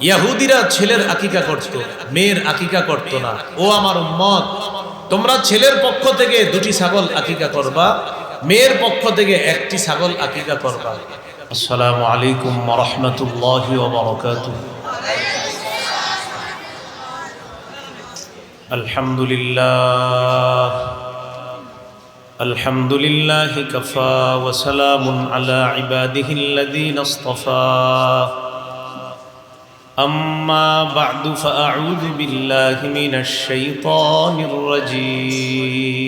ইহুদিরা ছেলের আকিকা করত, মেয়ের আকিকা করত না। ও আমার উম্মত, তোমরা ছেলের পক্ষ থেকে 2টি ছাগল আকিকা করবা, মেয়ের পক্ষ থেকে 1টি ছাগল আকিকা করবা। আসসালামু আলাইকুম ওয়া রাহমাতুল্লাহি ওয়া বারাকাতুহু। আলহামদুলিল্লাহ আলহামদুলিল্লাহি কাফা ওয়া সালামুন আলা ইবাদিহিল্লাযীনা ইসতাফা। أما بعد فأعوذ بالله من الشيطان الرجيم.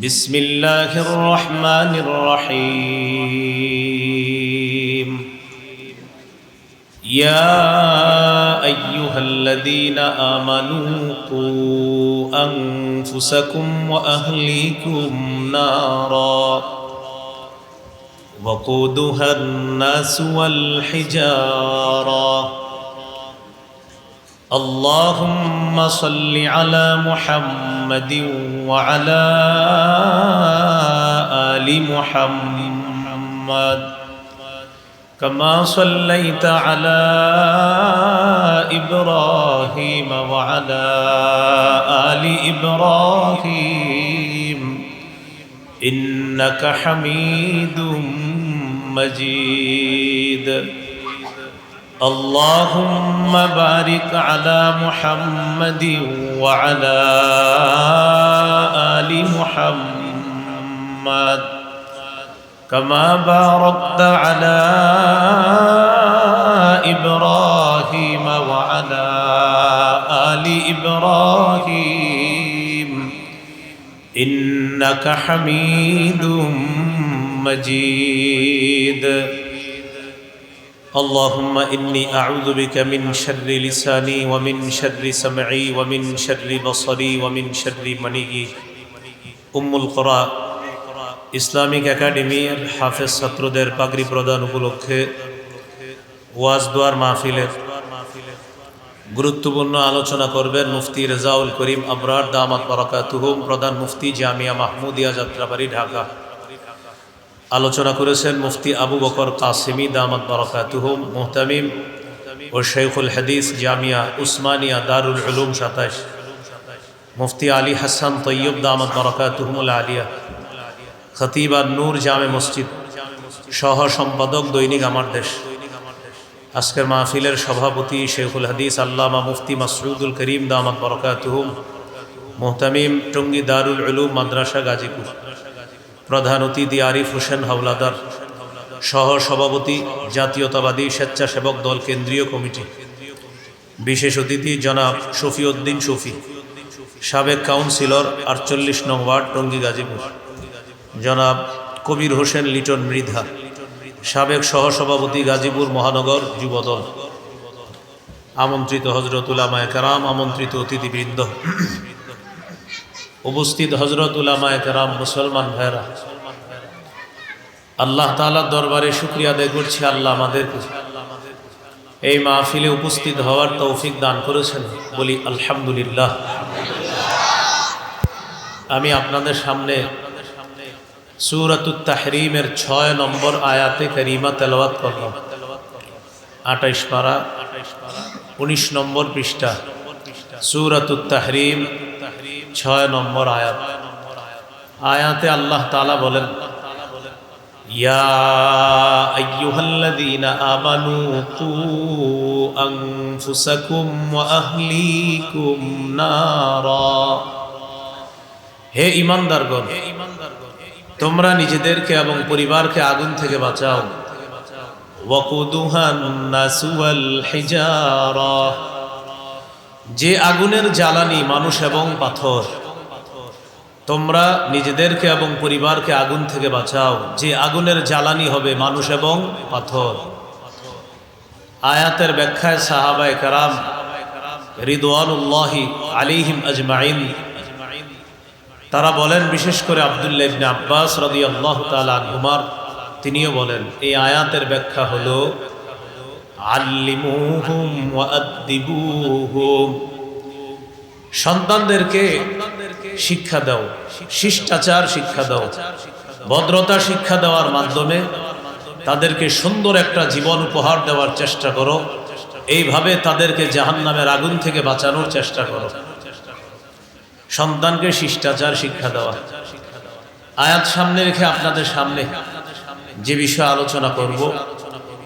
بسم الله الرحمن الرحيم. يا أيها الذين آمنوا قوا أنفسكم وأهليكم نارا وقودها الناس والحجارة. اللهم صل على محمد وعلى آل محمد كما صليت على إبراهيم وعلى آل إبراهيم إنك حميد مجيد. اللهم بارك على محمد وعلى آل محمد كما باركت على إبراهيم وعلى آل إبراهيم إنك حميد مجيد. اللهم إني أعوذ بك من شر لساني ومن شر سمعي ومن شر بصري ومن شر مني. উম্মুল কুরা ইসলামিক একাডেমির হাফেজ ছাত্রদের পাগড়ি প্রদান উপলক্ষে ওয়াজ দোয়ার মাহফিলের গুরুত্বপূর্ণ আলোচনা করবেন মুফতি রেজাউল করিম আবরার দামাত বারাকাতুহুম, প্রধান মুফতি জামিয়া মাহমুদিয়া যাত্রাবাড়ি ঢাকা। আলোচনা করেছেন মুফতি আবু বকর কাসেমি দামাত বারাকাতুহুম, মুহতামিম ও শেখুল হাদিস জামিয়া উসমানিয়া দারুল উলুম 27, মুফতি আলী হাসান তৈয়ব দামাত বারাকাতুহুমুল আলিয়া, খতিব নূর জামে মসজিদ, সহ সম্পাদক দৈনিক আমার দেশ। আজকের মাহফিলের সভাপতি শেখুল হাদিস আল্লামা মুফতি মাসউদুল করিম দামাত বারাকাতুহুম, মুহতামিম টঙ্গী দারুল উলুম মাদ্রাসা গাজীপুর, প্রধান অতিথি আরিফ হোসেন হাওলাদার, সহ সভাপতি জাতীয়তাবাদী স্বেচ্ছাসেবক দল কেন্দ্রীয় কমিটি, বিশেষ অতিথি জনাব শফিউদ্দিন শফি, সাবেক কাউন্সিলর 48 নং ওয়ার্ড টঙ্গী গাজীপুর, জনাব কবির হোসেন লিটন মৃধা, সাবেক সহসভাপতি গাজীপুর মহানগর যুবদল, আমন্ত্রিত হযরত উলামায়ে কেরাম, আমন্ত্রিত অতিথিবৃন্দ, উপস্থিত হযরত উলামায়ে কেরাম, মুসলমান ভাইরা, আল্লাহ তাআলার দরবারে শুকরিয়া আদায় করছি। আল্লাহ আমাদেরকে এই মাহফিলে উপস্থিত হওয়ার তৌফিক দান করেছেন, বলি আলহামদুলিল্লাহ। আমি আপনাদের সামনে সূরাতুত তাহরীমের 6 নম্বর আয়াতে কারিমা তেলাওয়াত করলাম। 28 পারা 19 নম্বর পৃষ্ঠা, সূরাতুত তাহরীম 6 নম্বর আয়াত। আয়াতে আল্লাহ তাআলা বলেন, ইয়া আইয়ুহাল্লাযীনা আমানু কু আনফুসাকুম ওয়া আহলিকুম নারা। হে ঈমানদারগণ, তোমরা নিজেদেরকে এবং পরিবারকে আগুন থেকে বাঁচাও। ওয়াকুদুহান নাসু ওয়াল হিজারা, যে আগুনের জ্বালানি মানুষ এবং পাথর। তোমরা নিজেদেরকে এবং পরিবারকে আগুন থেকে বাঁচাও, যে আগুনের জ্বালানি হবে মানুষ এবং পাথর। আয়াতের ব্যাখ্যায় সাহাবায়ে কেরাম রিদওয়ানুল্লাহি আলাইহিম আজমাইন তারা বলেন, বিশেষ করে আব্দুল্লাহ ইবনে আব্বাস রাদিয়াল্লাহু তাআলা আনহুমার, তিনিও বলেন এই আয়াতের ব্যাখ্যা হলো আল্লিমুহুম ওয়া আদ্দিবুহুম, সন্তানদেরকে শিক্ষা দাও, শিষ্টাচার শিক্ষা দাও, ভদ্রতা শিক্ষা দেওয়ার মাধ্যমে তাদেরকে সুন্দর একটা জীবন উপহার দেওয়ার চেষ্টা করো, এইভাবে তাদেরকে জাহান্নামের আগুন থেকে বাঁচানোর চেষ্টা করো। সন্তানকে শিষ্টাচার শিক্ষা দেওয়া। আয়াত সামনে রেখে আপনাদের সামনে যে বিষয় আলোচনা করব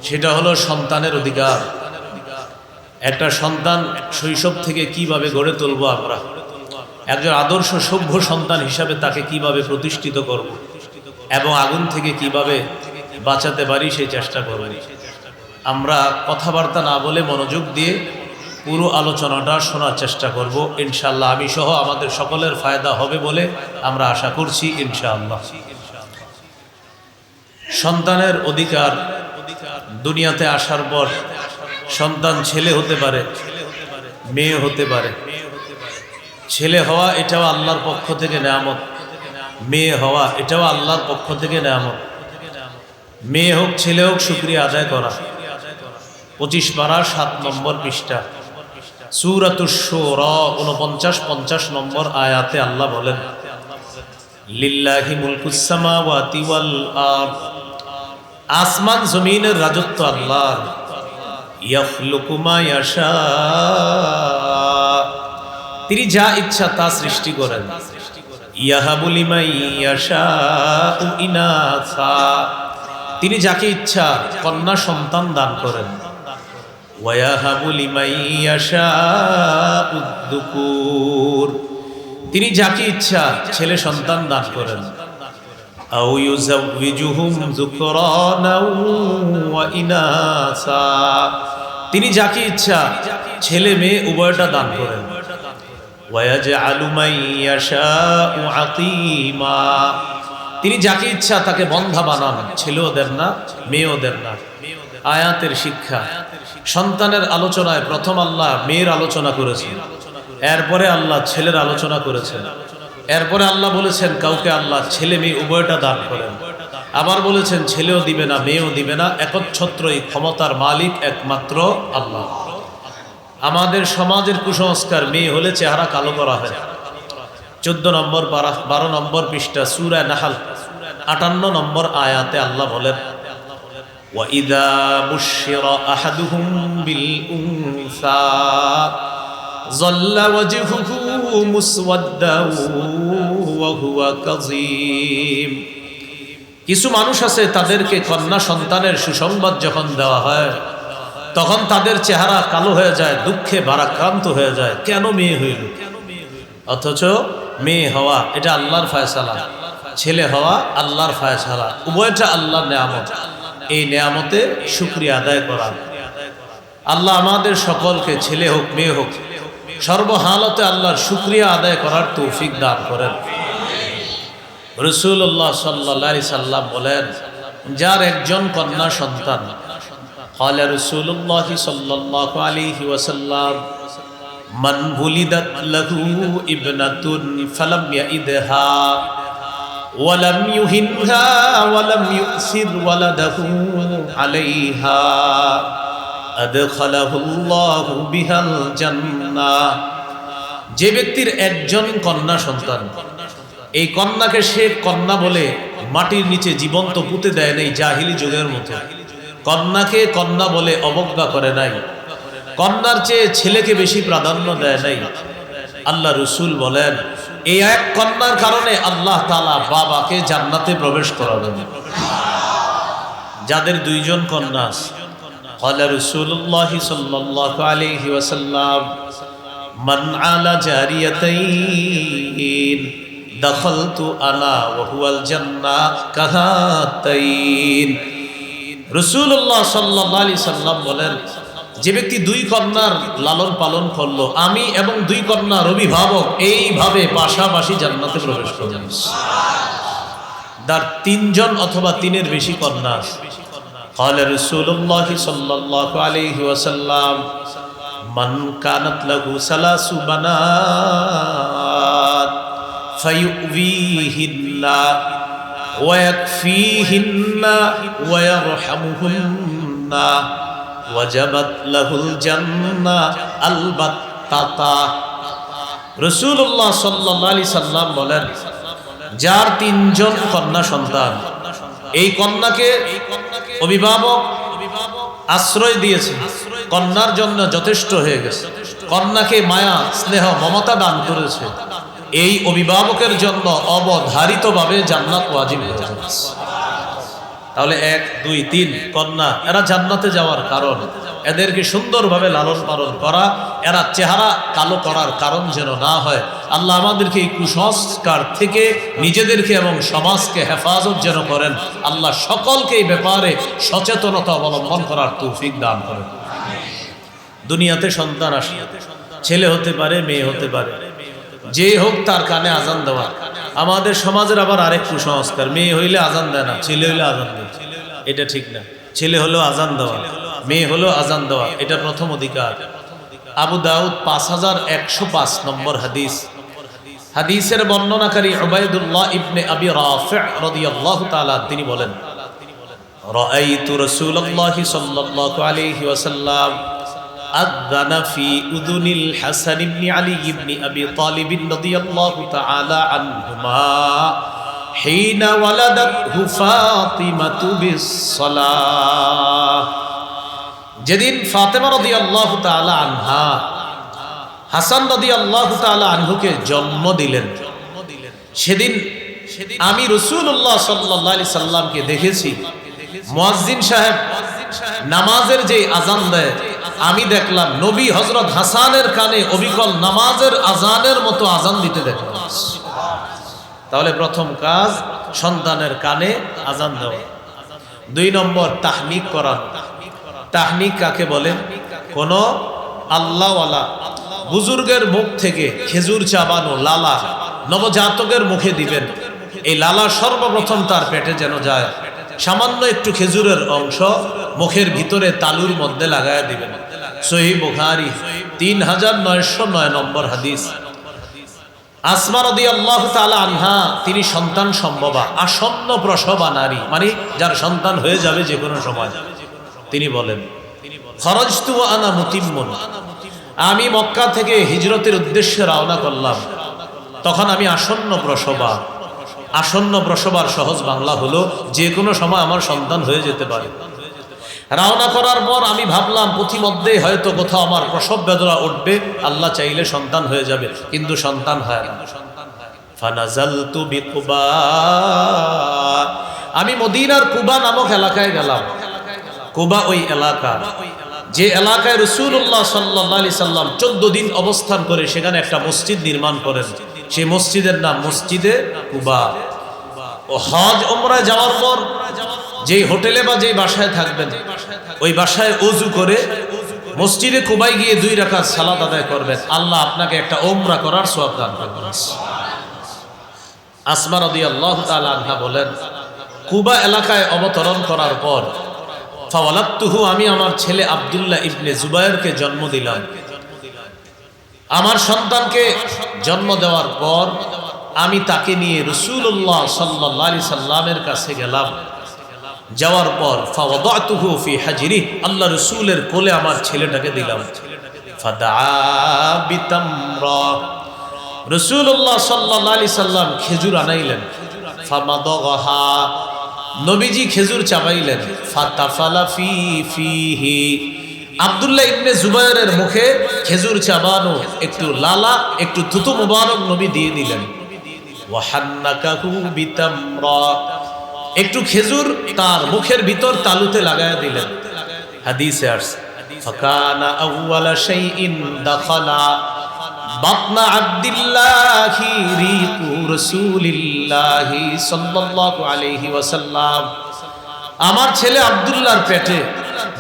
সেটা হলো সন্তানের অধিকার। একটা সন্তান শৈশব থেকে কিভাবে গড়ে তুলবো আমরা, একজন আদর্শ সভ্য সন্তান হিসাবে তাকে কিভাবে প্রতিষ্ঠিত করব এবং আগুন থেকে কিভাবে বাঁচাতে পারি সেই চেষ্টা করব। আমরা কথাবার্তা না বলে মনোযোগ দিয়ে পুরো আলোচনাটা শোনার চেষ্টা করব ইনশাআল্লাহ। আমি সহ আমাদের সকলের ফায়দা হবে বলে আমরা আশা করছি ইনশাআল্লাহ। সন্তানের অধিকার। দুনিয়াতে আসার পর সন্তান ছেলে হতে পারে, মেয়ে হতে পারে। ছেলে হওয়া এটাও আল্লাহর পক্ষ থেকে নেয়ামত, মেয়ে হওয়া এটাও আল্লাহর পক্ষ থেকে নেয়ামত। মেয়ে হোক ছেলে হোক শুকরিয়া আদায় করা। 25 পারা 7 নম্বর পৃষ্ঠা সূরাতুশ শুরা 49-50 নম্বর আয়াতে আল্লাহ বলেন, লিল্লাহি মুলকুস সামাওয়াতি ওয়াল আরদ, আসমান জমিনের রাজত্ব আল্লাহর। ইয়াখলুকু মা ইয়াশা, তিনি যা ইচ্ছা তা সৃষ্টি করেন। ইয়াহাবু লিমান ইয়াশাউ ইনাসা, তিনি যাকে ইচ্ছা কন্যা সন্তান দান করেন। ওয়ায়াহাবু লিমান ইয়াশাউ যুকুর, তিনি যাকে ইচ্ছা ছেলে সন্তান দান করেন। আও ইউযাওয়িজুহুম যুকরানা ওয়া ইনাসা, তিনি যাকে ইচ্ছা ছেলে মেয়ে উভয়টা দান করেন। ওয়ায়াজআলু মান ইয়াশাউ আকিমা, তিনি যাকে ইচ্ছা তাকে বন্ধা বানান, ছেলেও দেন না মেয়েও দেন না। আয়াতের শিক্ষা। সন্তানের আলোচনায় প্রথম আল্লাহ মেয়ের আলোচনা করেছেন, এরপরে আল্লাহ ছেলের আলোচনা করেছেন, এরপরে আল্লাহ বলেছেন কাউকে আল্লাহ ছেলে মেয়ে উভয়টা দান করেন। আবার বলেছেন ছেলেও দিবে না মেয়েও দিবে না, একচ্ছত্রই ক্ষমতার মালিক একমাত্র আল্লাহ। আমাদের সমাজের কুসংস্কার, মেয়ে হলে চেহারা কালো করা হয়। 14 নম্বর পারা 12 নম্বর পৃষ্ঠা সূরা নাহল 58 নম্বর আয়াতে আল্লাহ বলেন, ওয়াইদা বুশিরা আহাদুহুম বিল উনসা যাল্লা ওয়াজহুহু মুসওয়াদ্দান ওয়া হুয়া কাযীম। কিছু মানুষ আছে তাদেরকে কন্যা সন্তানের সুসংবাদ যখন দেওয়া হয় তখন তাদের চেহারা কালো হয়ে যায়, দুঃখে ভারাক্রান্ত হয়ে যায়, কেন মেয়ে হইল। অথচ মেয়ে হওয়া এটা আল্লাহর ফয়সালা, ছেলে হওয়া আল্লাহর ফয়সালা, উভয়টা আল্লাহর নেয়ামত। এই নেয়ামতে শুকরিয়া আদায় করা। আল্লাহ আমাদের সকলকে ছেলে হোক মেয়ে হোক সর্বহালতে আল্লাহর শুকরিয়া আদায় করার তৌফিক দান করেন। রাসূলুল্লাহ সাল্লাল্লাহু আলাইহি সাল্লাম বলেন, যার একজন কন্যা সন্তান, ক্বালা রাসূলুল্লাহ সাল্লাল্লাহু আলাইহি ওয়াসাল্লাম, মান বুলিদাত লাহু ইবনাতুন ফালাম ইয়াইদহা ওয়া লাম ইউহিনহা ওয়া লাম ইউসির ওয়ালাদাহু আলাইহা আদখালাহুল্লাহু বিহাল জান্নাহ। যে ব্যক্তির একজন কন্যা সন্তান, এই কন্যাকে সে কন্যা বলে মাটির নিচে জীবন্ত পুঁতে দেয় নাই জাহিলি যুগের মতো, কন্যাকে কন্যা বলে অবজ্ঞা করে নাই, কন্যার চেয়ে ছেলেকে বেশি প্রাধান্য দেয় নাই। আল্লাহ রাসূল বলেন, এই এক কন্যার কারণে আল্লাহ তাআলা বাবাকে জান্নাতে প্রবেশ করাবেন। যাদের 2 জন কন্যা, ক্বালা রাসূলুল্লাহ সাল্লাল্লাহু আলাইহি ওয়াসাল্লাম, মান আলা জারিয়াতাইন দাখালতু আনা ওয়া হুয়াল জান্নাহ কাহাতাইন। রাসূলুল্লাহ সাল্লাল্লাহু আলাইহি সাল্লাম বলেন, যে ব্যক্তি 2 কন্যার লালন পালন করলো, আমি এবং 2 কন্যার অভিভাবক এইভাবে পাশাপাশি জান্নাতে প্রবেশ করবেন। যার 3 জন অথবা 3-এর বেশি কন্যা। ক্বালা রাসূলুল্লাহ সাল্লাল্লাহু আলাইহি ওয়াসাল্লাম, মান কানাত লাহু সালাসু বানাত ফায়ুবিহিন্না ওয়া ইয়াকফিহিন্না ওয়া ইয়ারহামুহুন্না ওয়াজাবাত লাহুল জান্নাহ আলবাত্তাতা। রাসূলুল্লাহ সাল্লাল্লাহু আলাইহি সাল্লাম বলেন, যার 3 জন কন্যা সন্তান, এই কন্যাকে অভিভাবক আশ্রয় দিয়েছে, কন্যার জন্য যথেষ্ট হয়ে গেছে, কন্যাকে মায়া স্নেহ মমতা দান করেছে, এই অভিভাবকের জন্য অবধারিতভাবে জান্নাত ওয়াজিব হয়ে যাচ্ছে। তাহলে 1 2 3 কন্যা, এরা জান্নাতে যাওয়ার কারণ, এদেরকে সুন্দরভাবে লালন পালন করা, এরা চেহারা কালো করার কারণ যেন না হয়। আল্লাহ আমাদেরকে এই কুসংস্কার থেকে নিজেদেরকে এবং সমাজকে হেফাজত যেন করেন। আল্লাহ সকলকে এই ব্যাপারে সচেতনতা অবলম্বন করার তৌফিক দান করেন। দুনিয়াতে সন্তান আসে, ছেলে হতে পারে, মেয়ে হতে পারে, যে হোক তার কানে আজান দেওয়া। আমাদের সমাজের আবার আরেক কুসংস্কার, মেয়ে হইলে আজান দেয় না, ছেলে হইলে আজান দেয়। এটা ঠিক না। ছেলে হলো আজান দেওয়া, মেয়ে হলো আজান দেওয়া, এটা প্রথম অধিকার। আবু দাউদ 5105 নম্বর হাদিস। হাদিসের বর্ণনাকারী উবাইদুল্লাহ ইবনে আবি রাফি' রাদিয়াল্লাহু তাআলা তিনি বলেন, রাআইতু রাসূলুল্লাহি সাল্লাল্লাহু আলাইহি ওয়াসাল্লাম আযানা ফি উযুনিল হাসান ইবনে আলী ইবনে আবি তালিব রাদিয়াল্লাহু তাআলা আনহুমা হিনা ওয়ালাদাতহু ফাতিমাতু বিস-সালাহ। যেদিন ফাতেমা রাদিয়াল্লাহু তাআলা আনহা হাসান রাদিয়াল্লাহু তাআলা আনহুকে জন্ম দিলেন, সেদিন আমি রাসূলুল্লাহ সাল্লাল্লাহু আলাইহি সাল্লামকে দেখেছি মুয়াজ্জিন সাহেব নামাজের যে আজান দেয়, আমি দেখলাম নবী হযরত হাসানের কানে অবিকল নামাজের আজানের মতো আজান দিতে দেখলাম। তাহলে প্রথম কাজ সন্তানের কানে আজান দেওয়া। 2 নম্বর তাহনিক করা। তাহনিক কাকে বলে? কোন আল্লাহওয়ালা বুজুর্গের মুখ থেকে খেজুর চাবানো লালা নবজাতকের মুখে দিবেন। এই লালা সর্বপ্রথম তার পেটে যেন যায়, সামান্য একটু খেজুরের অংশ মুখের ভিতরে তালুর মধ্যে লাগায় দিবেন। সহিহ বুখারী 3909 নম্বর হাদিস। আসমা রাদিয়াল্লাহু তাআলা আনহা তিনি সন্তান সম্ভবা, আসন্ন প্রসবা নারী, মানে যার সন্তান হয়ে যাবে যে কোনো সময়। তিনি বলেন, খরজতু ওয়া আনা মুতিম্মুন, আমি মক্কা থেকে হিজরতের উদ্দেশ্যে রওনা করলাম, তখন আমি আসন্ন প্রসবা। আসন্ন প্রসবার সহজ বাংলা হলো যে কোনো সময় আমার সন্তান হয়ে যেতে পারে। রওনা করার পর আমি ভাবলাম পথিমধ্যে হয়তো কোথাও আমার প্রসব বেদনা উঠবে, আল্লাহ চাইলে সন্তান হয়ে যাবে, কিন্তু সন্তান হয় না। ফানাজালতু বিকুবা, আমি মদিনার কুবা নামক এলাকায় গেলাম। কুবা ওই এলাকা, যে এলাকায় রাসূলুল্লাহ সাল্লাল্লাহু আলাইহি সাল্লাম 14 দিন অবস্থান করে সেখানে একটা মসজিদ নির্মাণ করেন। সেই মসজিদের নাম মসজিদে কুবা। ও হজ ওমরায় যাওয়ার পর যেই হোটেলে বা যেই বাসায় থাকবেন, ওই বাসায় ওযু করে মসজিদে কুবায় গিয়ে 2 রাকাত সালাত আদায় করবেন, আল্লাহ আপনাকে একটা ওমরা করার সওয়াব দান করবেন। আসমা রাদিয়াল্লাহু তাআলা আনহা বলেন, কুবা এলাকায় অবতরণ করার পর ফাওয়ালাদতুহু, আমি আমার ছেলে আব্দুল্লাহ ইবনে জুবায়েরকে জন্ম দিলাম। আমার সন্তানকে জন্ম দেওয়ার পর আমি তাকে নিয়ে রাসূলুল্লাহ সাল্লাল্লাহু আলাইহি সাল্লামের কাছে গেলাম। যাওয়ার পর ফাওয়াদাতুহু ফি হাজরি, আল্লাহ রাসূলের কোলে আমার ছেলেটাকে দিলাম। ফাদা বিতামরা, রাসূলুল্লাহ সাল্লাল্লাহু আলাইহি সাল্লাম খেজুর আনাইলেন। ফামাদাগহা, নবীজি খেজুর চাবাইলেন। ফাতাফালা ফিহি, আব্দুল্লাহ ইবনে জুবায়েরের মুখে খেজুর চাবানো একটু লালা, একটু থুতু মুবারক নবী দিয়ে দিলেন। ওয়াহান্নাকাহু বিতামরা, একটু খেজুর তার মুখের ভিতর তালুতে লাগায়া দিলেন। হাদিসে আসছে, ফাকানা আউওয়ালা শাইইন দাখালা বাতনা আব্দুল্লাহি রিকু রাসূলিল্লাহি সাল্লাল্লাহু আলাইহি ওয়াসাল্লাম। আমার ছেলে আব্দুল্লাহর পেটে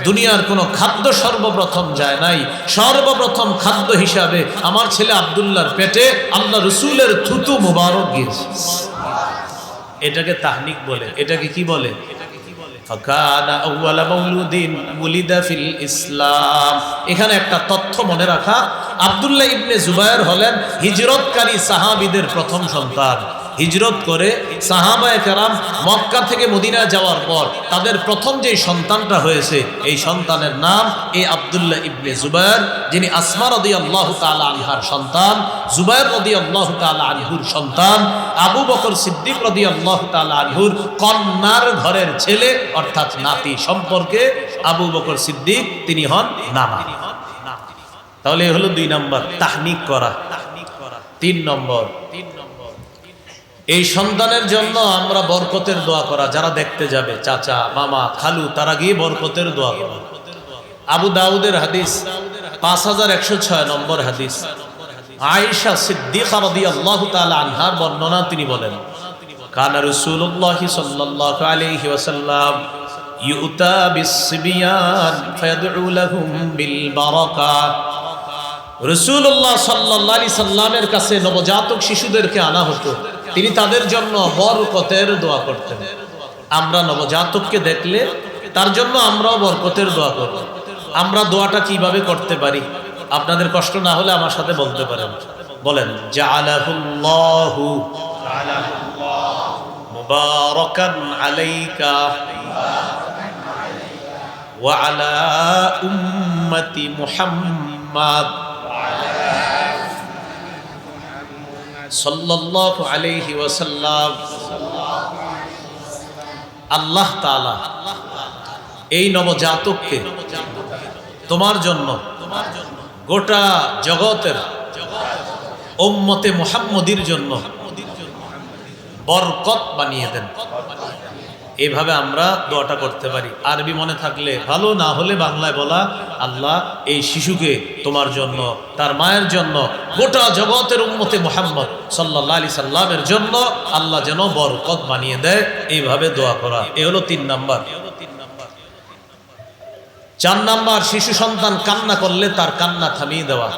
দুনিয়ার কোনো খাদ্য সর্বপ্রথম যায় নাই, সর্বপ্রথম খাদ্য হিসাবে আমার ছেলে আব্দুল্লাহর পেটে আল্লাহ রাসূলের থুতু মুবারক গিয়েছে। এটাকে তাহনিক বলে। এটাকে কি বলে? ফাকানা আউওয়ালা মাউলুদিন উলিদা ফিল ইসলাম। এখানে একটা তথ্য মনে রাখা, আব্দুল্লাহ ইবনে জুবায়ের হলেন হিজরতকারী সাহাবীদের প্রথম সন্তান। হিজরত করে সাহাবায়ে কেরাম মক্কা থেকে মদিনা যাওয়ার পর তাদের প্রথম যে সন্তানটা হয়েছে এই সন্তানের নাম এই আব্দুল্লাহ ইবনে জুবায়ের, যিনি আসমা রাদিয়াল্লাহু তাআলা আনহার সন্তান, জুবায়ের রাদিয়াল্লাহু তাআলা আনহুর সন্তান, আবু বকর সিদ্দিক রাদিয়াল্লাহু তাআলা আনহুর কন্যার ঘরের ছেলে অর্থাৎ নাতি সম্পর্কে আবু বকর সিদ্দিক তিনি হন নানা। তাহলে হলো 2 নম্বর তাহনিক করা। 3 নম্বর এই সন্তানের জন্য আমরা বরকতের দোয়া করা। যারা দেখতে যাবে চাচা মামা খালু তারা গিয়ে বরকতের দোয়া করা। আবু দাউদের হাদিস 5106 নম্বর হাদিস, আয়েশা সিদ্দিকা রাদিয়াল্লাহু তাআলা আনহার বর্ণনা, তিনি বলেন কানা রাসূলুল্লাহ সাল্লাল্লাহু আলাইহি ওয়াসাল্লাম ইউতা বিসবিয়ান ফায়াদউ লাহুম বিল বারাকা। রাসূলুল্লাহ সাল্লাল্লাহু আলাইহি সাল্লামের কাছে নবজাতক শিশুদেরকে আনা হতো, তিনি তাদের জন্য বরকতের দোয়া করতেন। আমরা নবজাতককে দেখলে তার জন্য আমরাও বরকতের দোয়া করব। আমরা দোয়াটা কিভাবে করতে পারি? আপনাদের কষ্ট না হলে আমার সাথে বলতে পারেন। বলেন জাআলাহুল্লাহু মুবারাকান আলাইকা ওয়া আলা উম্মতি মুহাম্মাদ সাল্লাল্লাহু আলাইহি ওয়াসাল্লাম। আল্লাহ তাআলা এই নবজাতককে তোমার জন্য গোটা জগতের উম্মতে মুহাম্মদীর জন্য বরকত বানিয়ে দেন। এইভাবে আমরা দোয়াটা করতে পারি। আরবি মনে থাকলে ভালো, না হলে বাংলায় বলা, আল্লাহ এই শিশুকে তোমার জন্য, তার মায়ের জন্য, গোটা জগতের উম্মতে মুহাম্মদ সাল্লাল্লাহু আলাইহি সাল্লামের জন্য আল্লাহ যেন বরকত বানিয়ে দেয়, এইভাবে দোয়া করা। এ হলো 3 নাম্বার। 4 নাম্বার, শিশু সন্তান কান্না করলে তার কান্না থামিয়ে দেওয়া।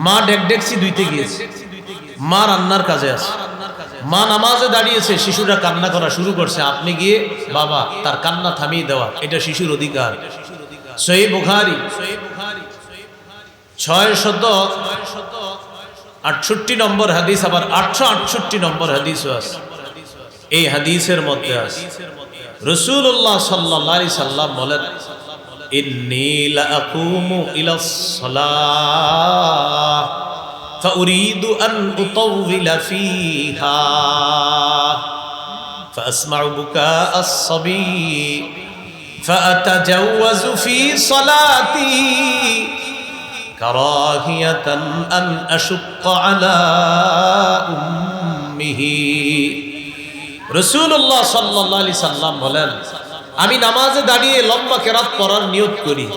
মা ডেকডেকসি ধুইতে গিয়েছে, মা রান্নার কাজে আছে, মা নামাজে দাঁড়িয়েছে, শিশুরা কান্না করা শুরু করছে, আপনি গিয়ে বাবা তার কান্না থামিয়ে দেওয়া, এটা শিশুর অধিকার। সহিহ বুখারী 668 নম্বর হাদিস, আবার 868 নম্বর হাদিসও আছে। এই হাদিসের মধ্যে আছে রাসূলুল্লাহ সাল্লাল্লাহু আলাইহি সাল্লাম বলেন ইন্নী লাআকুমু ইলাস সালাহ فأريد أن أطول فيها فأسمع بكاء الصبي فأتجوز في صلاتي كراهية أن أشق على أمه। রাসূলুল্লাহ সাল্লাল্লাহু আলাইহি সাল্লাম বলেন আমি নামাজে দাঁড়িয়ে লম্বা কেরাত পড়ার নিয়ত করি,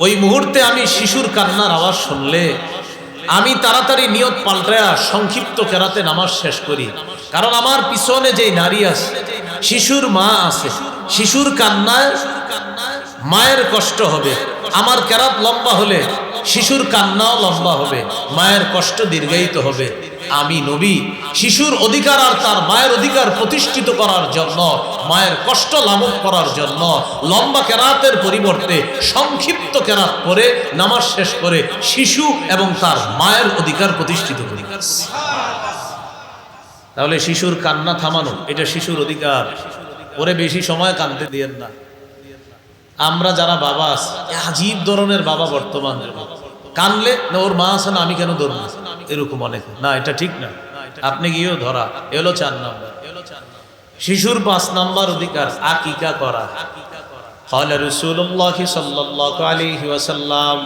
ওই মুহূর্তে আমি শিশুর কান্নার আওয়াজ শুনলে আমি তাড়াতাড়ি নিয়ত পাল্টায়া সংক্ষিপ্ত কেরাতে নামাজ শেষ করি। কারণ আমার পিছনে যে নারী আছে, শিশুর মা আছে, শিশুর কান্নায় মায়ের কষ্ট হবে। আমার কেরাত লম্বা হলে শিশুর কান্নাও লম্বা হবে, মায়ের কষ্ট দীর্ঘায়িত হবে। আমি নবী শিশুর অধিকার আর তার মায়ের অধিকার প্রতিষ্ঠিত করার জন্য, মায়ের কষ্ট লাঘব করার জন্য লম্বা কেরাতের পরিবর্তে সংক্ষিপ্ত কেরাত করে নামাজ শেষ করে শিশু এবং তার মায়ের অধিকার প্রতিষ্ঠিত করি। তাহলে শিশুর কান্না থামানো এটা শিশুর অধিকার। ওরে বেশি সময় কাঁদতে দিয়েন না। আমরা যারা বাবা আছি, আজীব ধরনের বাবা বর্তমান কানলে না ওর মা আছে না আমি কেন ধরবো, এরকম অনেকে না, এটা ঠিক না। আপনি গিয়েও ধরা। এলো 4 নম্বর। শিশুর 5 নম্বর অধিকার আকিকা করা। قال رسول الله صلى الله عليه وسلم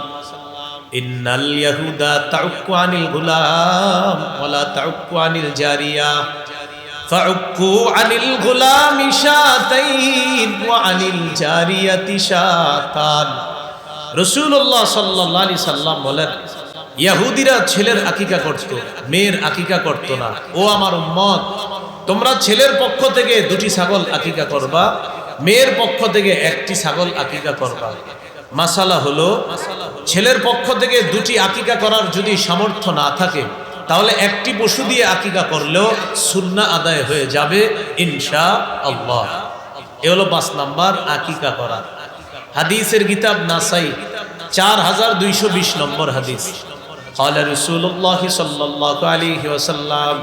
إن اليهود تعق عن الغلام ولا تعق عن الجارية فعقوا عن الغلام شاتين وعن الجارية شاتان। রাসূলুল্লাহ সাল্লাল্লাহু আলাইহি সাল্লাম বলেন ইহুদিরা ছেলের আকিকা করত, মেয়ের আকিকা করত না। ও আমার উম্মত, তোমরা ছেলের পক্ষ থেকে 2টি ছাগল আকিকা করবা, মেয়ের পক্ষ থেকে 1টি ছাগল আকিকা করবা। মাসালা হলো ছেলের পক্ষ থেকে 2টি আকিকা করার যদি সামর্থ্য না থাকে তাহলে 1টি পশু দিয়ে আকিকা করলেও সুন্নাহ আদায় হয়ে যাবে ইনশাআল্লাহ। এ হলো 5 নাম্বার আকিকা করা। হাদিসের কিতাব নাসাই 4220 নম্বর হাদিস। قال رسول الله صلى الله عليه وسلم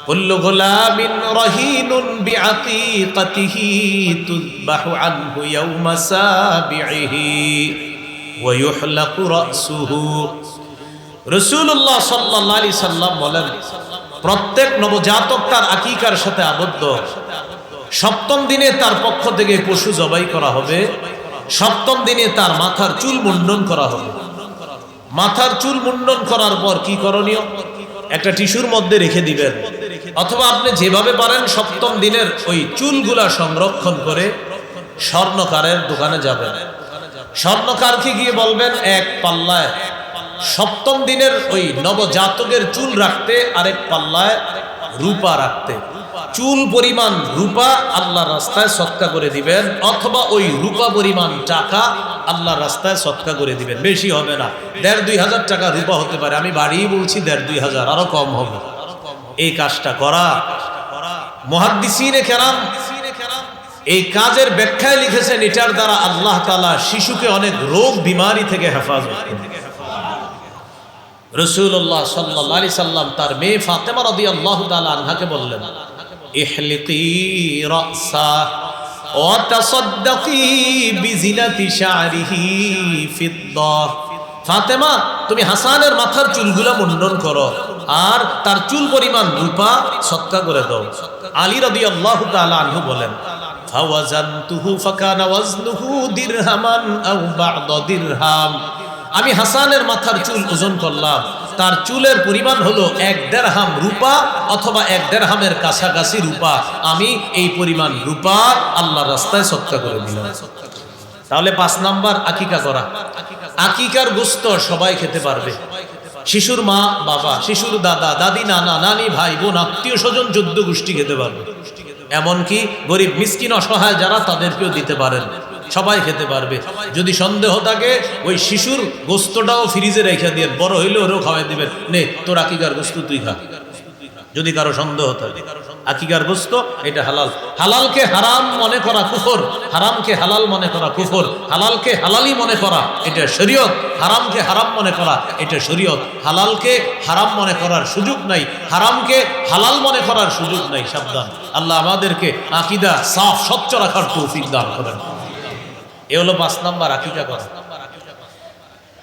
কুল্লু গুলামিন রাহিনুন বিআতীকাতিহি তুযবাহু আনহু ইয়াওমা সাবিহি ওয়া ইউহলাকু রাসুহু। রাসূলুল্লাহ সাল্লাল্লাহু আলাইহি সাল্লাম বলেন, প্রত্যেক নবজাতক তার আকিকার সাথে আবদ্ধ। সপ্তম দিনে তার পক্ষ থেকে পশু জবাই করা হবে। সপ্তম দিনে তার মাথার চুল মুন্ডন করা হবে। মাথার চুল মুন্ডন করার পর কি করণীয়? একটা টিস্যুর মধ্যে রেখে দিবেন, অথবা আপনি যেভাবে পারেন সপ্তম দিনের ওই চুলগুলা সংরক্ষণ করে স্বর্ণকারের দোকানে যাবেন। স্বর্ণকারকে গিয়ে বলবেন এক পাল্লায় সপ্তম দিনের ওই নবজাতকের চুল রাখতে, আরেক পাল্লায় রূপা রাখতে। চুল পরিমাণ রূপা আল্লাহর রাস্তায় সদকা করে দিবেন, অথবা ওই রূপা পরিমাণ টাকা আল্লাহর রাস্তায় সদকা করে দিবেন। বেশি হবে না, ১,৫০০ টাকা রূপা হতে পারে, আমি বাড়িয়ে বলছি ১,৫০০, আরো কম হবে। এই কাজটা করা, মুহাদ্দিসিনে কেরাম এই কাজের ব্যাখ্যায় লিখেছেন, এটার দ্বারা আল্লাহ তাআলা শিশুকে অনেক রোগ বিমারি থেকে হেফাজত করেন। রাসূলুল্লাহ সাল্লাল্লাহু আলাইহি সাল্লাম তার মেয়ে ফাতেমা রাদিয়াল্লাহু তাআলা আনহাকে বললেন, ইহলিকি রাসা ওয়া তাসাদ্দাকি বিজিনাতি শা'রিহি ফিদ্দা। ফাতেমা, তুমি হাসানের মাথার চুলগুলা মুন্ডন করো আর তার চুল পরিমাণ রূপা সদকা করে দাও। আলী রাদিয়াল্লাহু তাআলা আনহু বলেন, ফাওয়াজানতুহু ফাকানা ওয়াজনুহু দিরহামান আও বা'দা দিরহাম। আমি হাসানের মাথার চুল ওজন করলাম, তার চুলের পরিমাণ হলো ১ দিরহাম রূপা অথবা ১ দিরহামের কাছাকাছি রূপা। আমি এই পরিমাণ রূপা আল্লাহর রাস্তায় সদকা করে দিলাম। তাহলে ৫ নাম্বার আকিকা করা। আকিকার গোশত সবাই খেতে পারবে। শিশুর মা বাবা, শিশুর দাদা দাদি, নানা নানি, ভাই বোন, আত্মীয় স্বজন, ১৪ গোষ্ঠী খেতে পারবে। এমনকি গরিব মিসকিন অসহায় যারা, তাদেরকেও দিতে পারেন, সবাই খেতে পারবে। যদি সন্দেহ থাকে ওই শিশুর গোস্তটাও ফ্রিজে রেখে দিয়ে, বড় হইলে ওরও খাওয়াই দিবেন, নে তোর আকিকার গোস্ত তুই খা। যদি কারো সন্দেহ থাকে, আকিকার গোস্ত এটা হালাল। হালালকে হারাম মনে করা কুফর, হারামকে হালাল মনে করা কুফর। হালালকে হালালি মনে করা এটা শরীয়ত, হারামকে হারাম মনে করা এটা শরীয়ত। হালালকে হারাম মনে করার সুযোগ নাই, হারামকে হালাল মনে করার সুযোগ নাই। সাবধান, আল্লাহ আমাদেরকে আকীদা সাফ স্বচ্ছ রাখার তৌফিক দান করেন। এ হলো ৫ নাম্বার আকিকা করা।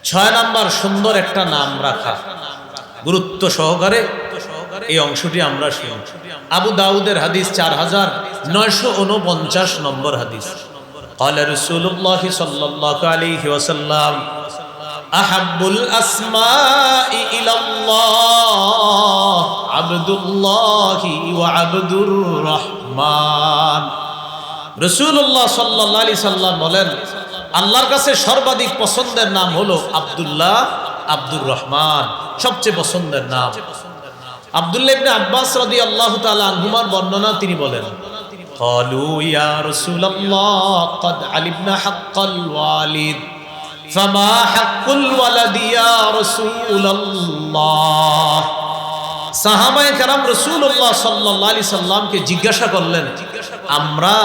৬ নাম্বার সুন্দর একটা নাম রাখা। গুরুত্ব সহকারে এই অংশটি আমরা শুনি। আবু দাউদের হাদিস ৪৯৪৯ নম্বর হাদিস। ক্বালা রাসূলুল্লাহ সাল্লাল্লাহু আলাইহি ওয়াসাল্লাম, আহাব্বুল আসমাই ইলাল্লাহ আবদুল্লাহি ওয়া আবদুর রহমান। রাসূলুল্লাহ সাল্লাল্লাহু আলাইহি সাল্লাম বলেন, আল্লাহর কাছে সর্বাধিক পছন্দের নাম হলো আব্দুল্লাহ, আব্দুর রহমান, সবচেয়ে পছন্দের নাম। আব্দুল্লাহ ইবনে আব্বাস রাদিয়াল্লাহু তাআলা আনহুমার বর্ণনা, তিনি বলেন, ক্বালু ইয়া রাসূলুল্লাহ ক্বাদ আলিমনা হাক্কাল ওয়ালিদ ফামা হাক্কুল ওয়ালাদি ইয়া রাসূলুল্লাহ। সাহাবায়ে কেরাম রাসূলুল্লাহ সাল্লাল্লাহু আলাইহি সাল্লামকে জিজ্ঞাসা করলেন, আমরা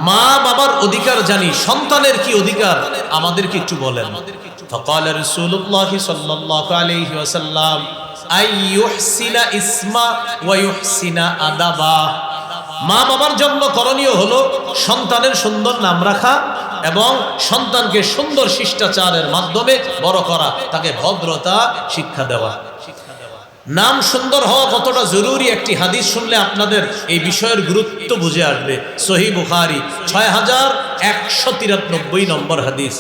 মা বাবার অধিকার জানি, সন্তানের কি অধিকার আমাদেরকে একটু বলেন। ফাকালা রাসূলুল্লাহ সাল্লাল্লাহু আলাইহি ওয়াসাল্লাম, আইয়ুহসিনা ইসমা ওয়া ইউহসিনা আদাবা। মা বাবার জন্য করণীয় হলো সন্তানের সুন্দর নাম রাখা এবং সন্তানকে সুন্দর শিষ্টাচারের মাধ্যমে বড় করা, তাকে ভদ্রতা শিক্ষা দেওয়া। নাম সুন্দর হওয়া কতটা জরুরি একটি হাদিস শুনলে আপনাদের এই বিষয়ের গুরুত্ব বুঝে আসবে। সহিহ বুখারী ৬১৯৩ নম্বর হাদিস।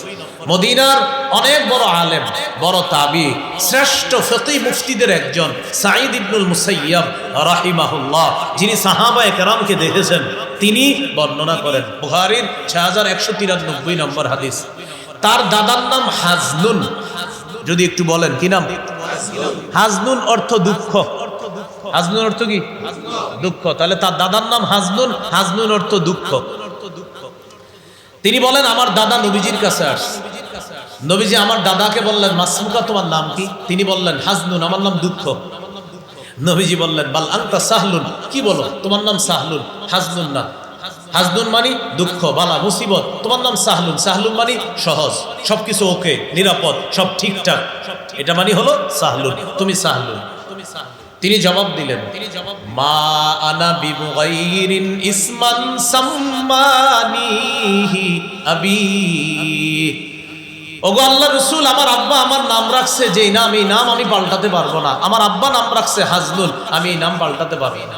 মদিনার অনেক বড় আলেম, বড় তাবি, শ্রেষ্ঠ ফিকহি মুফতিদের একজন সাঈদ ইবনুল মুসাইয়্যিব রাহিমাহুল্লাহ, যিনি সাহাবায়ে কেরামকে দেখেছেন, তিনি বর্ণনা করেন। বুখারীর ৬১৯৩ নম্বর হাদিস। তার দাদার নাম হাজনুন। যদি একটু বলেন কি নাম? হাজনুন অর্থ দুঃখ। হাজনুন অর্থ কি? দুঃখ। তাহলে তার দাদার নাম হাজনুন, হাজনুন অর্থ দুঃখ। তিনি বলেন, আমার দাদা নবীজির কাছে আসছে। নবীজি আমার দাদাকে বললেন, মাসমুকা, তোমার নাম কি? তিনি বললেন, হাজনুন, আমার নাম দুঃখ। নবীজি বললেন, বাল আনতা সাহলুন, কি বলো, তোমার নাম সাহলুন, হাজনুন না। হাজনুন মানি দুঃখ, বালা, মুসিবত, তোমার নাম সাহলুন, সাহলুন মানি সহজ, সবকিছু ওকে, নিরাপদ, সব ঠিকঠাক, এটা মানি হলো সাহলুন, তুমি সাহলুন। তিনি জবাব দিলেন, মা আনা বিমুগাইরিন ইসমান সাম্মানিহি আবি। ওগো আল্লাহর রাসূল, আমার আব্বা আমার নাম রাখছে যেই নাম, এই নাম আমি পাল্টাতে পারবো না। আমার আব্বা নাম রাখছে হাজনুল, আমি এই নাম পাল্টাতে পারবো না।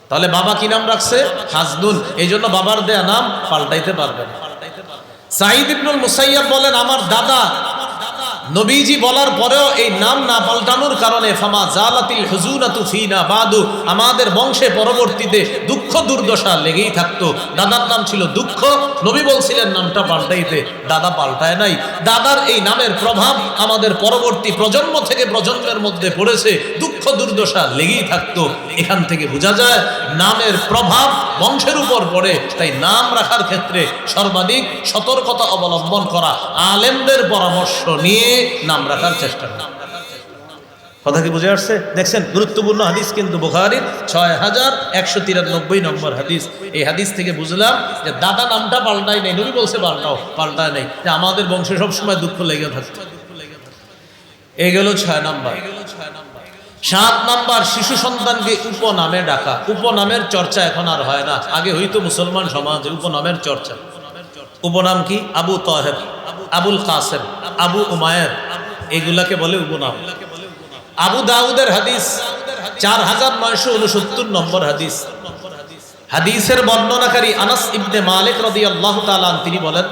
তাহলে বাবা কি নাম রাখছে? হাজনুল, এই জন্য বাবার দেয়া নাম পাল্টাইতে পারবে না। সাঈদ ইবনুল মুসাইয়াব বলেন, আমার দাদা নবীজি বলার পরেও এই নাম না পাল্টানোর কারণে ফামা জালাতিল হুজুনাতু ফিনা বাদু, আমাদের বংশে পরবর্তীতে দুঃখ দুর্দশা লেগেই থাকতো। দাদার নাম ছিল দুঃখ, নবী বলছিলেন নামটা পাল্টাইতে, দাদা পাল্টায় নাই। দাদার এই নামের প্রভাব আমাদের পরবর্তী প্রজন্ম থেকে প্রজন্মের মধ্যে পড়েছে, দুঃখ দুর্দশা লেগেই থাকতো। এখান থেকে বোঝা যায় নামের প্রভাব বংশের উপর পড়ে। তাই নাম রাখার ক্ষেত্রে সর্বাধিক সতর্কতা অবলম্বন করা, আলেমদের পরামর্শ নিয়ে নাম রাখার চেষ্টা করা। কথা কি বুঝে আসছে? দেখছেন, গুরুত্বপূর্ণ হাদিস কিন্তু বুখারীর 6193 নম্বর হাদিস। এই হাদিস থেকে বুঝলাম যে দাদা নামটা পাল্টায় নাই, নবী বলছে পাল্টাও, পাল্টায় নাই, যে আমাদের বংশে সবসময় দুঃখ লেগে থাকতো। এই গেল 6 নাম্বার। 7 নাম্বার, শিশু সন্তানকে উপনামে ডাকা। উপনামের চর্চা এখন আর হয় না, আগে হইতো মুসলমান সমাজে উপনামের চর্চা। উপনাম কি? আবু তাহের, আবুল কাসেম, আবু উমায়ের, এগুলাকে বলে উপনাম। আবু দাউদের হাদিস 4969 নম্বর হাদিস। হাদিসের বর্ণনাকারী আনাস ইবনে মালিক রাদিয়াল্লাহু তাআলা তিনি বলেন,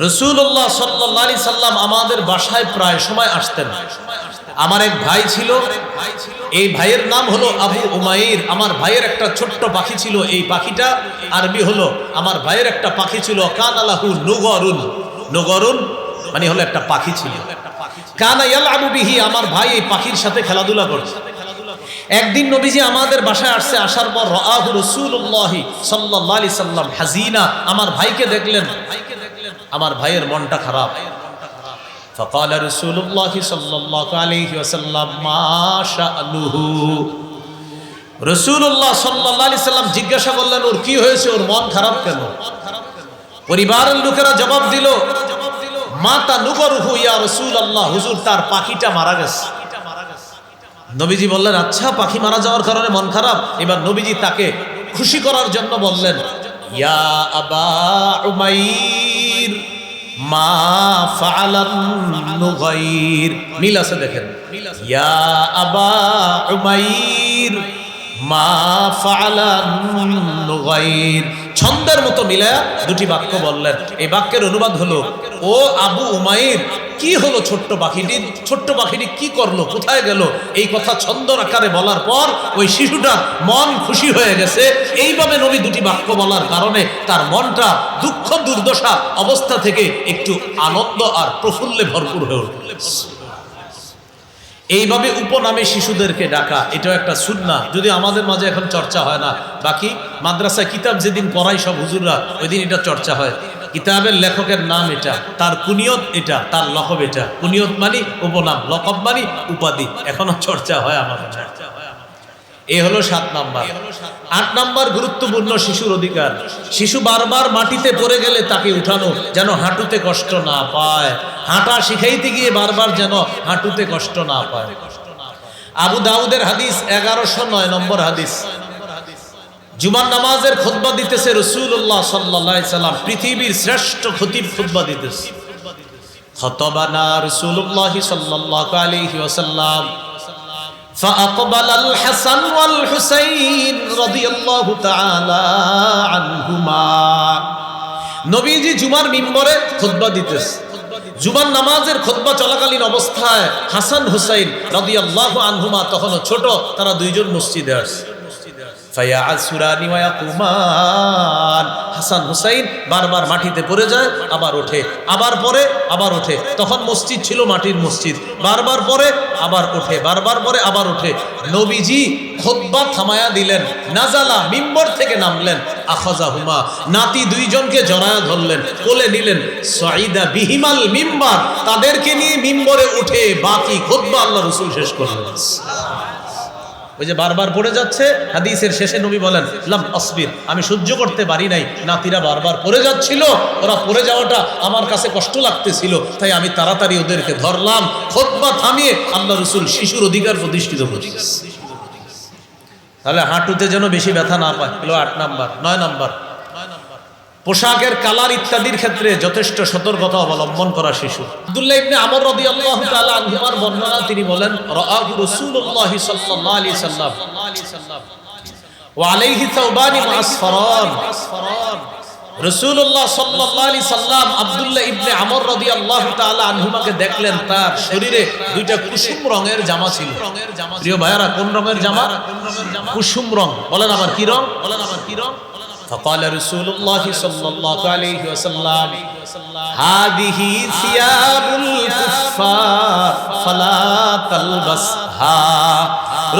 রাসূলুল্লাহ সাল্লাল্লাহু আলাইহি সাল্লাম আমাদের বাসায় প্রায় সময় আসতেন। আমার এক ভাই ছিল, এই ভাইয়ের নাম হলো আবু উমাইর। আমার ভাইয়ের একটা ছোট্ট পাখি ছিল, এই পাখিটা আরবি হলো, আমার ভাইয়ের একটা পাখি ছিল কানালাহু নুগরুন। নুগরুন মানে হলো একটা পাখি ছিল। কানা ইয়ালআবু বিহি, আমার ভাই এই পাখির সাথে খেলাধুলা করছে। একদিন নবীজি আমাদের বাসায় আসছে, আসার পর রাআহু রাসূলুল্লাহ সাল্লাল্লাহু আলাইহি সাল্লাম হাজিনা, আমার ভাইকে দেখলেন, আমার ভাইয়ের মনটা খারাপ। فقال رسول الله صلى الله عليه وسلم ما شأنه। রাসূলুল্লাহ সাল্লাল্লাহু আলাইহি সাল্লাম জিজ্ঞাসা করলেন, ওর কি হয়েছে, ওর মন খারাপ কেন? পরিবারের লোকেরা জবাব দিল, মাতা নুগরুহু ইয়া রাসূলুল্লাহ, হুজুর তার পাখিটা মারা গেছে। নবীজি বললেন, আচ্ছা, পাখি মারা যাওয়ার কারণে মন খারাপ। এবার নবীজি তাকে খুশি করার জন্য বললেন, ইয়া আবা উমাইর মা ফাআলান নুগাইর। মিল আছে দেখেন, ইয়া আবা উমাইর মা ফাআলান নুগাইর। ছন্দের মতো মিলায়া দুটি বাক্য বললেন। এই বাক্যের অনুবাদ হলো, ও আবু উমাইর, কি হলো ছোট্ট পাখিটি, ছোট্ট পাখিটি কি করলো, কোথায় গেল? এই কথা ছন্দ আকারে বলার পর ওই শিশুটার মন খুশি হয়ে গেছে। এইভাবে নবী দুটি বাক্য বলার কারণে তার মনটা দুঃখ দুর্দশা অবস্থা থেকে একটু আনন্দ আর প্রফুল্লে ভরপুর হয়ে উঠল। এইভাবে উপনামে শিশুদেরকে ডাকা, এটাও একটা সুন্নাহ, যদি আমাদের মাঝে এখন চর্চা হয় না। বাকি মাদ্রাসায় কিতাব যেদিন পড়ায় সব হুজুররা, ওই দিন এটা চর্চা হয়। কিতাবের লেখকের নাম এটা, তার কুনিয়ত এটা, তার লকব এটা। কুনিয়ত মানি উপনাম, লকব মানি উপাধি। এখনো চর্চা হয় আমাদের। এ হলো 7 নাম্বার। 8 নাম্বার গুরুত্বপূর্ণ, শিশুর অধিকার। শিশু বারবার মাটিতে পড়ে গেলে তাকে উঠানো, যেন হাঁটুতে কষ্ট না পায়। হাঁটা শিখাইতে গিয়ে বারবার যেন হাঁটুতে কষ্ট না পায়। আবু দাউদের হাদিস 1109 নম্বর হাদিস। জুমার নামাজের খুতবা দিতেছে রাসূলুল্লাহ সাল্লাল্লাহু আলাইহি সাল্লাম, পৃথিবীর শ্রেষ্ঠ খতিব খুতবা দিতেছে। খতবানা রাসূলুল্লাহ সাল্লাল্লাহু আলাইহি ওয়াসাল্লাম فأقبل الحسن والحسين رضي الله تعالى عنهما। নবীজি জুমার মিম্বরে খুতবা দিতেছে। জুমার নামাজের খুতবা চলাকালীন অবস্থায় হাসান হুসাইন রাদিয়াল্লাহু আনহুমা তখনও ছোট, তারা দুইজন মসজিদে আসছে। ফায়াসুরানি ওয়া ইয়াকুমান, হাসান হুসাইন বারবার মাটিতে পড়ে যায়, আবার ওঠে, আবার পরে আবার ওঠে। তখন মসজিদ ছিল মাটির মসজিদ, বারবার পরে আবার ওঠে, বারবার পরে আবার ওঠে। নবীজি খুতবা থামায়া দিলেন, নাজালা, মিম্বর থেকে নামলেন, আখাযাহুমা, নাতি দুইজনকে জড়ায়া ধরলেন, কোলে নিলেন, সাইদা বিহিমাল মিম্বার, তাদেরকে নিয়ে মিম্বরে উঠে বাকি খুতবা আল্লাহ রাসূল শেষ করলেন। ওই যে বারবার পড়ে যাচ্ছে, হাদিসের শেষে নবী বলেন লাম আসবির, আমি সহ্য করতে পারি নাই, নাতিরা বারবার পড়ে যাচ্ছিল, ওরা পড়ে যাওয়াটা আমার কাছে কষ্ট লাগতেছিল, তাই আমি তাড়াতাড়ি ওদেরকে ধরলাম, খুতবা থামিয়ে আল্লাহ রাসূল শিশুর অধিকার প্রতিষ্ঠিত করেছেন। তাহলে হাঁটুতে যেন বেশি ব্যথা না পায়, হলো 8 নাম্বার। 9 নাম্বার, পোশাকের কালার ইত্যাদির ক্ষেত্রে যথেষ্ট সতর্কতা অবলম্বন করা শিশু। আব্দুল্লাহ ইবনে আমর রাদিয়াল্লাহু তাআলা আনহুমার বর্ণনা, তিনি বলেন রাআহু রাসূলুল্লাহ সাল্লাল্লাহু আলাইহি সাল্লাম ওয়া আলাইহি সাওবানি মুআসফারান। রাসূলুল্লাহ সাল্লাল্লাহু আলাইহি সাল্লাম আব্দুল্লাহ ইবনে আমর রাদিয়াল্লাহু তাআলা আনহুমাকে দেখলেন, তার শরীরে দুইটা কুসুম রঙের জামা ছিল। প্রিয় ভাইরা, কোন রঙের জামা? কুসুম রং। বলেন আবার কি রং? فقال رسول الله صلى الله عليه وسلم هذه ثياب الكفار فلا تلبسها।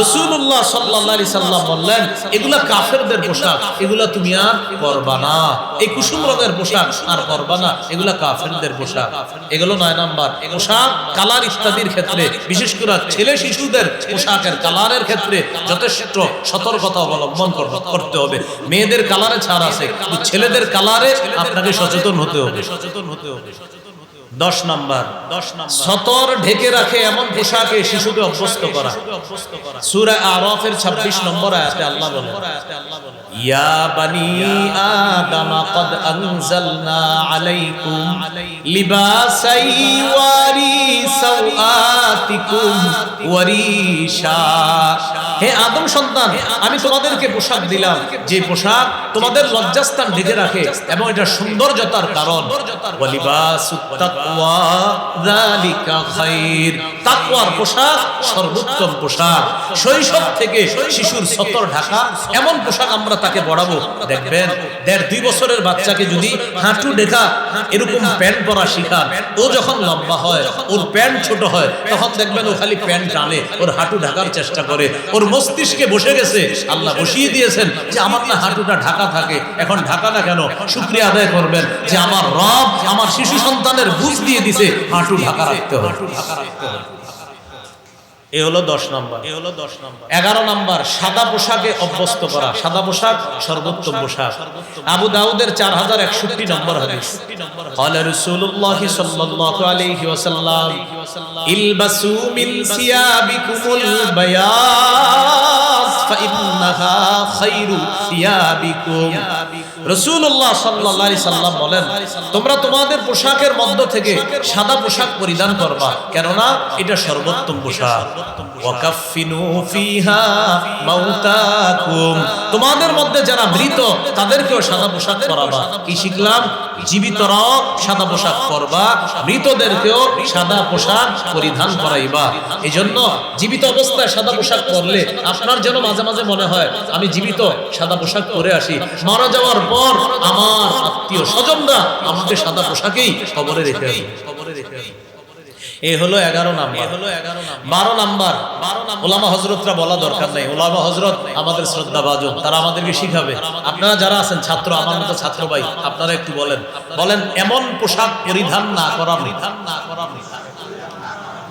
রাসূলুল্লাহ সাল্লাল্লাহু আলাইহি সাল্লাম বললেন, এগুলা কাফেরদের পোশাক, এগুলা তুমি আর পরবা না। এই কুসুম রঙের পোশাক আর পরবা না, এগুলা কাফেরদের পোশাক। এগুলো 9 নাম্বার। পোশাক কালার ইত্যাদির ক্ষেত্রে, বিশেষ করে ছেলে শিশুদের পোশাকের কালারের ক্ষেত্রে যথেষ্ট সতর্কতা অবলম্বন করতে হবে। মেয়েদের কালারে ছাড় আছে, কিন্তু ছেলেদের কালারে আপনাকে সচেতন হতে হবে। 10 নাম্বার, সতর ঢেকে রাখে এমন পোশাকে শিশুকে অভ্যস্ত করা। সূরা আরাফের 26 নম্বর আয়াতে আল্লাহ বলেন, ইয়া বানি আদম ক্বাদ আনজালনা আলাইকুম লিবাসাই ওয়ারি সাওআতিকুম ওয়ারিশা। হে আদম সন্তান, আমি তোমাদেরকে পোশাক দিলাম, যে পোশাক তোমাদের লজ্জাস্থান ঢেকে রাখে এবং এটা সৌন্দর্যতার কারণ। ওয়ালিবাসুত তাকওয়া যালিকা খায়র। তাকওয়ার পোশাক সর্বোত্তম পোশাক। শৈশব থেকে শিশুর সতর ঢাকা এমন পোশাক আমরা তাকে পরাবো। দেখবেন 1.5-2 বছরের বাচ্চাকে যদি হাঁটু ঢাকা এরকম প্যান্ট পরা শিখান, ও যখন লম্বা হয়, ওর প্যান্ট ছোট হয়, তখন দেখবেন ও খালি প্যান্ট টানে, ওর হাঁটু ঢাকার চেষ্টা করে। ওর মস্তিষ্কে বসে গেছে, আল্লাহ বসিয়ে দিয়েছেন যে আমার না হাঁটুটা ঢাকা থাকে। এখন ঢাকা না কেন, শুকরিয়া আদায় করবেন যে আমার রব আমার শিশু সন্তানের বুঝ দিয়ে দিছে হাঁটু ঢাকা রাখতে হবে। এ হলো 10 নাম্বার। 11 নাম্বার, সাদা পোশাকে অভ্যস্ত করা। সাদা পোশাক সর্বোত্তম পোশাক। আবু দাউদের 4061 নম্বর হাদিস, قال رسول الله صلى الله عليه وسلم البسوا من ثيابكم البياض فإنها خير ثيابكم। রাসূলুল্লাহ সাল্লাল্লাহু আলাইহি সাল্লাম বলেন, তোমরা তোমাদের পোশাকের মধ্য থেকে সাদা পোশাক পরিধান করবা, কেননা এটা সর্বোত্তম পোশাক। ওয়াকাফিনু ফিহা মাউতাকুম। তোমাদের মধ্যে যারা মৃত তাদেরকেও সাদা পোশাক পরাবা। কি শিখলাম? জীবিতরাও সাদা পোশাক পরবা, মৃতদেরকেও সাদা পোশাক পরিধান করাইবা। এজন্য জীবিত অবস্থায় সাদা পোশাক পরলে আপনার যেন মাঝে মাঝে মনে হয় আমি জীবিত সাদা পোশাক পরে আসি, মারা যাওয়ার পর আমার আত্মীয় স্বজনরা আমাকে সাদা পোশাকেই কবরে রেখে আসে। এ হলো 11 নাম্বার। 12 নাম্বার, ওলামা হযরতরা বলা দরকার নাই। ওলামা হযরত আমাদের শ্রদ্ধাভাজন, তারা আমাদেরকে শিখাবে। আপনারা যারা আছেন ছাত্র, আমার মতো ছাত্র ভাই, আপনারা একটু বলেন এমন পোশাক পরিধান না করা,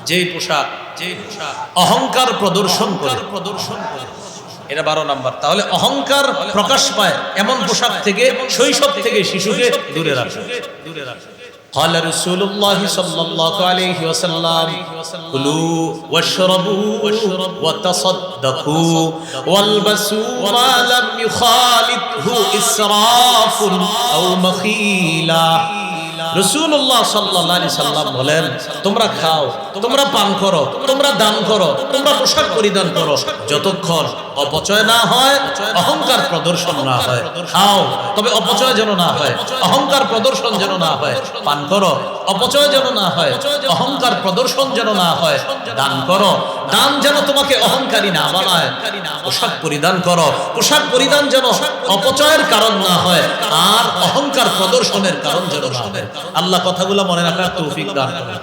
যেই পোশাক অহংকার প্রদর্শন করে। এটা 12 নাম্বার। তাহলে অহংকার প্রকাশ পায় এমন পোশাক থেকে শৈশব থেকে শিশুকে দূরে রাখে। قال رسول الله صلى الله عليه وسلم كلوا واشربوا وتصدقوا والبسوا ما لم يخالطه إسراف أو مخيلة। রাসূলুল্লাহ সাল্লাল্লাহু আলাইহি সাল্লাম বলেন, তোমরা খাও, তোমরা পান করো, তোমরা দান করো, তোমরা পোশাক পরিধান করো, যতক্ষণ অপচয় না হয়, অহংকার প্রদর্শন না হয়। খাও, তবে অপচয় যেন না হয়, অহংকার প্রদর্শন যেন না হয়। পান করো, অপচয় যেন না হয়, অহংকার প্রদর্শন যেন না হয়। দান করো, দান যেন তোমাকে অহংকারী না বানায়। পোশাক পরিধান করো, পোশাক পরিধান যেন অপচয়ের কারণ না হয়, আর অহংকার প্রদর্শনের কারণ যেন না হয়। আল্লাহ কথাগুলো মনে রাখার তৌফিক দান করুন।